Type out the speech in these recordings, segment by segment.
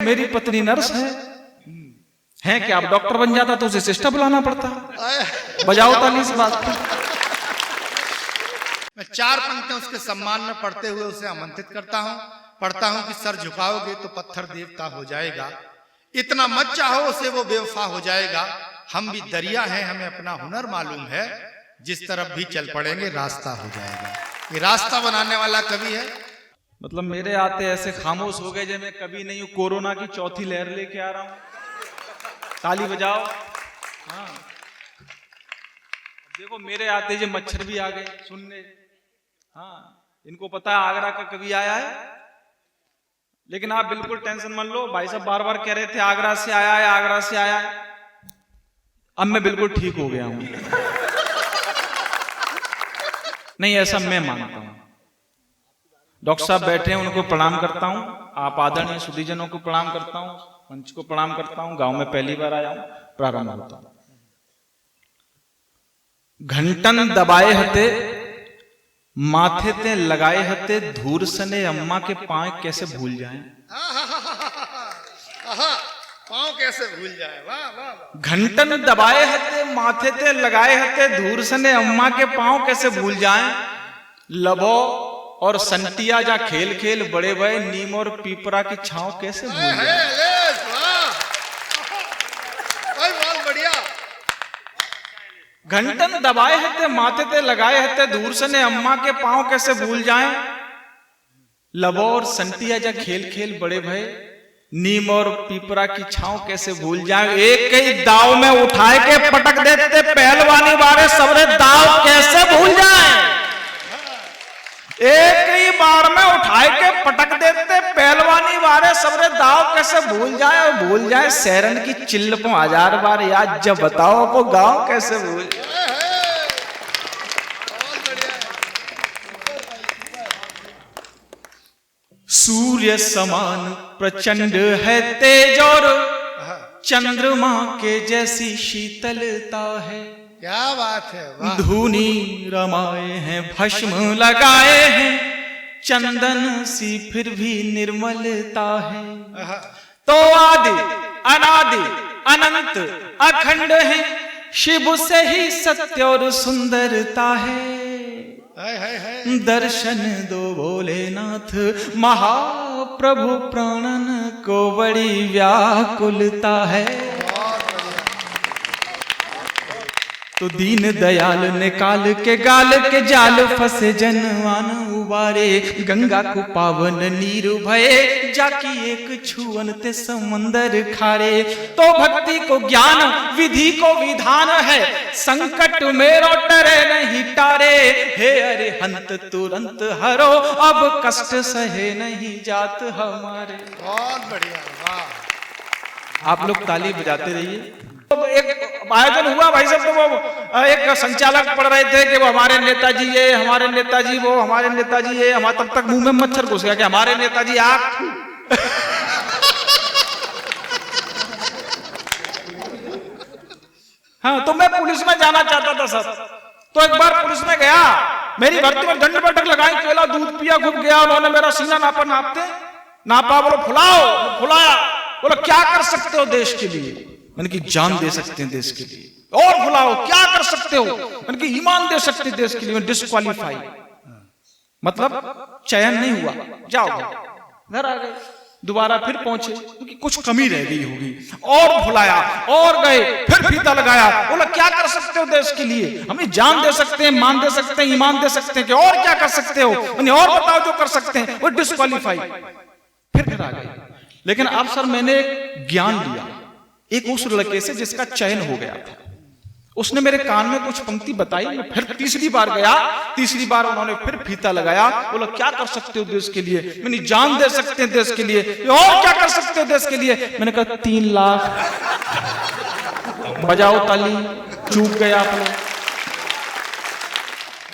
मेरी पत्नी नर्स है कि आप डॉक्टर बन जाता तो उसे सिस्टर बुलाना पड़ता। बजाओ ताली इस बात पर। मैं 4 पंक्तियां उसके सम्मान में पढ़ते हुए उसे आमंत्रित करता हूं। पढ़ता हूं कि सर झुकाओगे तो पत्थर देवता हो जाएगा, इतना मत चाहो उसे वो बेवफा हो जाएगा। हम भी दरिया हैं, हमें अपना हुनर मालूम है, जिस तरफ भी चल पड़ेंगे रास्ता हो जाएगा। ये रास्ता बनाने वाला कवि है। मतलब मेरे आते ऐसे खामोश हो गए जब मैं कभी नहीं हूं, कोरोना की चौथी लहर लेके आ रहा हूं। ताली बजाओ। हाँ देखो मेरे आते जो मच्छर भी आ गए सुनने। हाँ इनको पता है आगरा का कवि आया है, लेकिन आप बिल्कुल टेंशन मत लो। भाई साहब बार बार कह रहे थे आगरा से आया है, आगरा से आया है। अब मैं बिल्कुल ठीक हो गया हूं। नहीं ऐसा मैं मानता हूं। डॉक्टर साहब बैठे हैं, उनको प्रणाम करता हूं। आप आदरणीय सुधीजनों को प्रणाम करता हूं, मंच को प्रणाम करता हूं। गांव में पहली बार आया हूं, प्रारंभ होता हूं। घंटन दबाए हते माथे ते लगाए हते, धूर सने अम्मा के पांव कैसे भूल जाएं। पांव कैसे भूल जाए, वाह वाह। घंटन दबाए हते माथे ते लगाए हते, धूर सने अम्मा के पांव कैसे भूल जाएं। लबो और संटिया जा खेल खेल बड़े बड़े, नीम और पीपरा की छांव कैसे भूल जाएं। घंटन दबाए हते माथे ते लगाए हते, धूर सने अम्मा के पांव कैसे भूल जाएं। लबो और संटिया जा खेल खेल बड़े भय, नीम और पीपरा की छांव कैसे भूल जाएं। एक कई दाव में उठाए के पटक देते पहलवानी बारे, सबरे दाव कैसे भूल जाएं। एक ही बार में उठाए के पटक देते पहलवानी बारे, सबरे दाव कैसे भूल जाए। और भूल जाए सैरन की चिल्ल को 1000 बार याद, जब बताओ वो गांव कैसे भूल जाए। सूर्य समान प्रचंड है तेज और चंद्रमा के जैसी शीतलता है। क्या बात है, वाह। धूनी रमाए हैं भस्म लगाए हैं, चंदन सी फिर भी निर्मलता है। तो आदि अनादि अनंत अखंड है, शिव से ही सत्य और सुंदरता है। दर्शन दो भोलेनाथ महाप्रभु, प्राणन को बड़ी व्याकुलता है। तो दीन दयाल निकाल के गाल के जाल, फंसे जनवान उबारे, गंगा को पावन नीर भये, जाकी एक छुअन ते समंदर खारे। तो भक्ति को ज्ञान विधि को विधान है, संकट मेरो टरे नहीं टारे। हे अरे हंत तुरंत हरो, अब कष्ट सहे नहीं जात हमारे। बहुत बढ़िया, वाह। आप लोग ताली बजाते रहिए। तो एक आयोजन हुआ भाई साहब, तो वो एक संचालक पढ़ रहे थे कि वो हमारे नेताजी ये, हमारे नेताजी वो, हमारे नेताजी ये। हमारे तब तक मुंह में मच्छर घुस गया कि हमारे नेताजी आप। हाँ तो मैं पुलिस में जाना चाहता था सर। तो एक बार पुलिस में गया, मेरी भर्ती में दंड बैठक लगाई, केला दूध पिया, घुप गया। उन्होंने मेरा सीना नापा, बोलो फुलाओ, फुलाया। बोलो क्या कर सकते हो देश के लिए। मैंने कि जान दे सकते हैं देश के लिए। और बुलाओ क्या कर सकते हो। मैंने कि ईमान दे सकते हैं देश के लिए। डिस्क्वालीफाई मतलब चयन नहीं हुआ, जाओ घर आ गए। दोबारा फिर पहुंचे क्योंकि कुछ कमी रह गई होगी, और भुलाया और गए, फिर फीता लगाया। बोला क्या कर सकते हो देश के लिए। हमें जान दे सकते हैं, मान दे सकते हैं, ईमान दे सकते हैं कि और क्या कर सकते हो। और बताओ जो कर सकते हैं। वो डिस्क्वालीफाई। फिर घर आ गए। लेकिन अब सर मैंने एक ज्ञान लिया एक उस लड़के से जिसका चयन हो गया था। उसने मेरे कान में कुछ पंक्ति बताई। मैं फिर तीसरी बार गया, तीसरी बार उन्होंने फिर फीता लगाया। बोला क्या कर सकते हो देश के लिए। मैंने जान दे सकते हैं देश के लिए। और क्या कर सकते हो देश के लिए। मैंने कहा 3 लाख। बजाओ ताली। चूक गए आप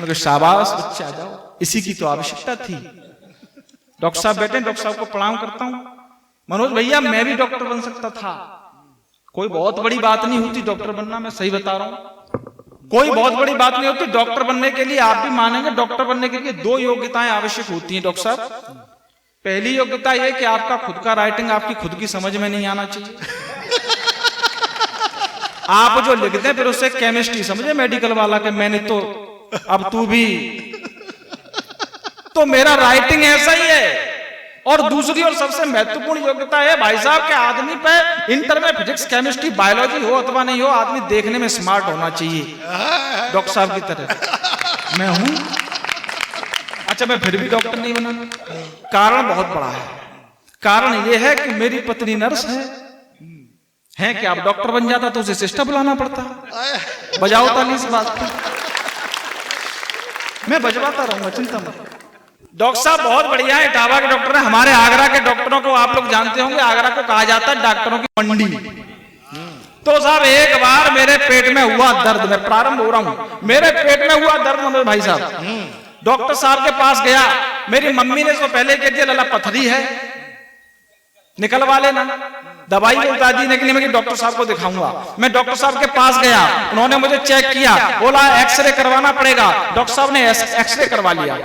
लोग। शाबाश बच्चे आ जाओ, इसी की तो आवश्यकता थी। डॉक्टर साहब बैठे, डॉक्टर साहब को प्रणाम करता हूं। मनोज भैया मैं भी डॉक्टर बन सकता था, कोई बहुत बड़ी बात नहीं होती डॉक्टर बनना। मैं सही बता रहा हूं, कोई बहुत बड़ी बात नहीं होती डॉक्टर बनने के लिए। आप भी मानेंगे डॉक्टर बनने के लिए 2 योग्यताएं आवश्यक होती हैं डॉक्टर साहब। पहली योग्यता यह कि आपका खुद का राइटिंग आपकी खुद की समझ में नहीं आना चाहिए। आप जो लिखते हैं फिर उससे केमिस्ट्री समझे मेडिकल वाला के मैंने तो अब तू भी, तो मेरा राइटिंग ऐसा ही है। और दूसरी और सबसे महत्वपूर्ण योग्यता है भाई साहब के आदमी पे इंटर में फिजिक्स केमिस्ट्री बायोलॉजी हो अथवा नहीं हो, आदमी देखने में स्मार्ट होना चाहिए डॉक्टर साहब की तरह मैं हूं। अच्छा मैं फिर भी डॉक्टर नहीं बना, कारण बहुत बड़ा है। कारण यह है कि मेरी पत्नी नर्स है कि आप डॉक्टर बन जाता तो उसे सिस्टर बुलाना पड़ता। बजाओ ताली इस बात की, मैं बजवाता रहूंगा, चिंता मत। डॉक्टर साहब बहुत बढ़िया है, इटावा के डॉक्टर है। हमारे आगरा के डॉक्टरों को आप लोग जानते होंगे, आगरा को कहा जाता है डॉक्टरों की मंडी। तो साहब एक बार मेरे पेट में हुआ दर्द, मैं प्रारंभ हो रहा हूं, मेरे पेट में हुआ दर्द मनोज भाई साहब, डॉक्टर साहब के पास गया। मेरी मम्मी ने तो पहले कह दिया लला पथरी है, निकलवा लेना। दवाई बता दी लेकिन मैं डॉक्टर साहब को दिखाऊंगा। मैं डॉक्टर साहब के पास गया, उन्होंने मुझे चेक किया, बोला एक्सरे करवाना पड़ेगा। डॉक्टर साहब ने एक्सरे करवा लिया।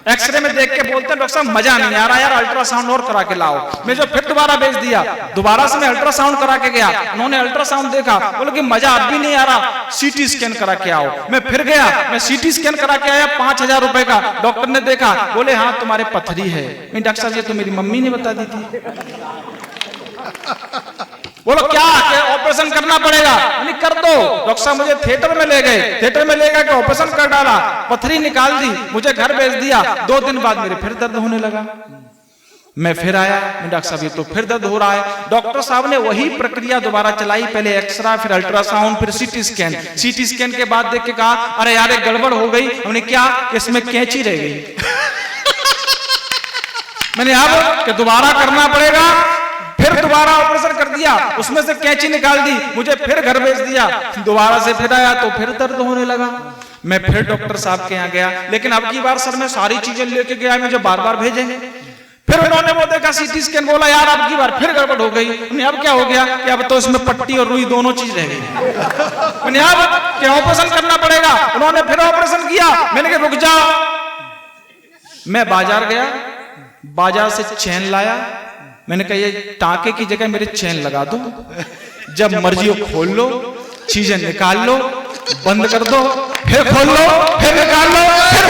एक्सरे में देख के बोलते हैं डॉक्टर साहब मजा नहीं आ रहा यार, अल्ट्रासाउंड और करा के लाओ। मैं जो फिर दोबारा भेज दिया, दोबारा से मैं अल्ट्रासाउंड करा के गया। उन्होंने अल्ट्रासाउंड देखा, बोले कि मजा अब भी नहीं आ रहा, सीटी स्कैन करा के आओ। मैं फिर गया, मैं सीटी स्कैन करा के आया 5000 रुपए का। डॉक्टर ने देखा, बोले हाँ तुम्हारे पथरी है। मैं डॉक्टर साहब ये तो मेरी मम्मी ने बता दी थी। बोलो क्या ऑपरेशन करना पड़ेगा? नहीं कर दो। डॉक्टर साहब मुझे थिएटर में ले गए, थिएटर में ले गए कि ऑपरेशन कर डाला, पथरी निकाल दी, मुझे घर भेज दिया। 2 दिन बाद मेरे फिर दर्द होने लगा। मैं फिर आया, डॉक्टर साहब ये तो फिर दर्द हो रहा है। डॉक्टर साहब ने वही प्रक्रिया दोबारा चलाई, पहले एक्सरा, फिर अल्ट्रासाउंड, फिर सीटी स्कैन। सीटी स्कैन के बाद देख के कहा अरे यार एक गड़बड़ हो गई। हमने क्या, इसमें कैंची रह गई। मैंने अब कि दोबारा करना पड़ेगा, फिर दोबारा ऑपरेशन कर दिया, उसमें से कैंची निकाल दी, मुझे फिर घर भेज दिया। दोबारा से फिर आया तो फिर दर्द होने लगा। मैं फिर डॉक्टर साहब के यहाँ गया, लेकिन अब की बार सर मैं सारी चीजें लेके गया, मुझे बार बार भेजेंगे। फिर उन्होंने वो देखा सीटी स्कैन, बोला यार अब की बार फिर गड़बड़ हो गई। अब क्या हो गया कि अब तो इसमें पट्टी और रुई दोनों चीज रह गई। अब क्या ऑपरेशन करना पड़ेगा। उन्होंने फिर ऑपरेशन किया। मैंने कहा रुक जाओ। मैं बाजार गया, बाजार से चैन लाया। मैंने कहा ये टाके की जगह मेरे चैन लगा दो, जब मर्जी हो खोल लो, चीजें निकाल लो, बंद कर दो, फिर खोल लो, फिर निकाल लो, फिर